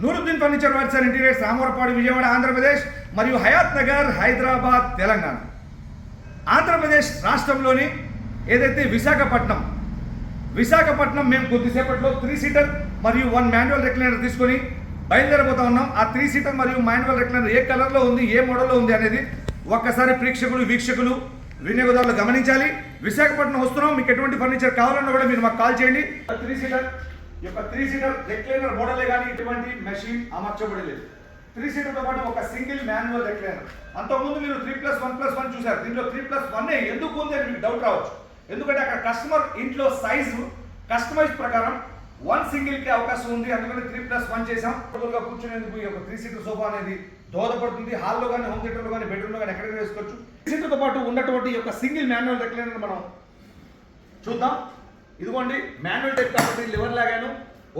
Nooruddin furniture works and interiors, Ramavarapadu, Vijayawada, Andhra Pradesh మరియు హయాత్ నగర్, హైదరాబాద్, తెలంగాణ. ఆంధ్రప్రదేశ్ రాష్ట్రంలోని ఏదైతే విశాఖపట్నం మేము కొద్దిసేపట్లో 3 సీటర్ మరియు 1 మాన్యువల్ రెక్లైనర్ తీసుకొని బయలుదేరబోతా ఉన్నాం. ఆ 3 సీటర్ మరియు మాన్యువల్ రెక్లైనర్ ఏ కలర్లో ఉంది, ఏ మోడల్లో ఉంది అనేది ఒక్కసారి ప్రేక్షకులు, వీక్షకులు, వినియోగదారులు గమనించాలి. విశాఖపట్నం వస్తున్నాం. మీకు ఎటువంటి ఫర్నిచర్ కావాలన్నా కూడా మీరు మాకు కాల్ చేయండి. 3 సీటర్ రెక్లైనర్ మోడలే కానీ ఇటువంటి మెషిన్ అమర్చబడలేదు. 3 సీటర్తో పాటు ఒక సింగిల్ మాన్యువల్ రెక్లైనర్. అంతకుముందు మీరు 3+1+1 చూసారు. దీంట్లో 3+1 ఎందుకు ఉంది అని మీకు డౌట్ రావచ్చు. ఎందుకంటే అక్కడ కస్టమర్ ఇంట్లో సైజు కస్టమైజ్ ప్రకారం 1 సింగిల్కి అవకాశం ఉంది. అందుకని 3+1 చేసాం. కూర్చునేందుకు ఈ యొక్క 3 సీటర్ సోఫా అనేది దోహదపడుతుంది. హాల్లో కానీ, హోమ్ థియేటర్లో కానీ, బెడ్రూమ్లో కానీ ఎక్కడైనా వేసుకోవచ్చు. 3 సీటర్తో పాటు ఉన్నటువంటి ఈ యొక్క సింగిల్ మాన్యువల్ రెక్లైనర్ మనం చూద్దాం. ఇదిగోండి, మాన్యువల్ టైప్ కాబట్టి లివర్ లాగాను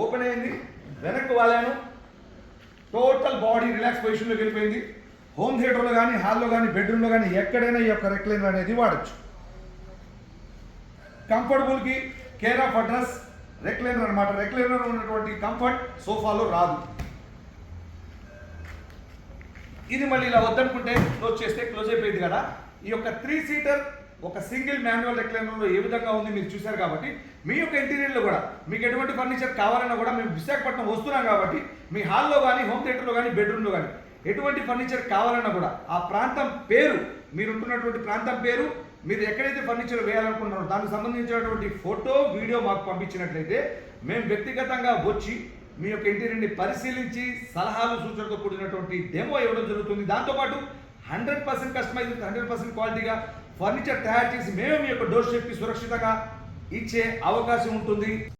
ఓపెన్ అయింది, వెనక్కి వాలాను, టోటల్ బాడీ రిలాక్స్ పొజిషన్లోకి వెళ్ళిపోయింది. హోమ్ థియేటర్లో కానీ, హాల్లో కానీ, బెడ్రూమ్లో కానీ ఎక్కడైనా ఈ యొక్క రెక్లైనర్ అనేది వాడచ్చు. కంఫర్టబుల్కి కేర్ ఆఫ్ అడ్రస్ రెక్లైనర్ అనమాట. రెక్లైనర్ ఉన్నటువంటి కంఫర్ట్ సోఫాలో రాదు. ఇది మళ్ళీ ఇలా వద్దనుకుంటే క్లోజ్ చేస్తే క్లోజ్ అయిపోయింది కదా. ఈ యొక్క 3 సీటర్ ఒక సింగిల్ మాన్యువల్ రెక్లైనర్లో ఏ విధంగా ఉంది మీరు చూశారు కాబట్టి, మీ యొక్క ఇంటీరియర్లో కూడా మీకు ఎటువంటి ఫర్నిచర్ కావాలన్నా కూడా మేము విశాఖపట్నం వస్తున్నాం కాబట్టి మీ హాల్లో కానీ, హోమ్ థియేటర్లో కానీ, బెడ్రూమ్లో కానీ ఎటువంటి ఫర్నిచర్ కావాలన్నా కూడా ఆ ప్రాంతం పేరు, మీరు ఉంటున్నటువంటి ప్రాంతం పేరు, మీరు ఎక్కడైతే ఫర్నిచర్ వేయాలనుకుంటున్నారో దానికి సంబంధించినటువంటి ఫోటో, వీడియో మాకు పంపించినట్లయితే మేము వ్యక్తిగతంగా వచ్చి మీ యొక్క ఇంటీరియర్ని పరిశీలించి సలహాలు, సూచనలతో కూడినటువంటి డెమో ఇవ్వడం జరుగుతుంది. దాంతోపాటు 100% కస్టమైజ్, 100% క్వాలిటీగా ఫర్నిచర్ తయారు చేసి మేము మీ యొక్క డోర్ స్టెప్కి సురక్షితంగా ఇచ్చే అవకాశం ఉంటుంది.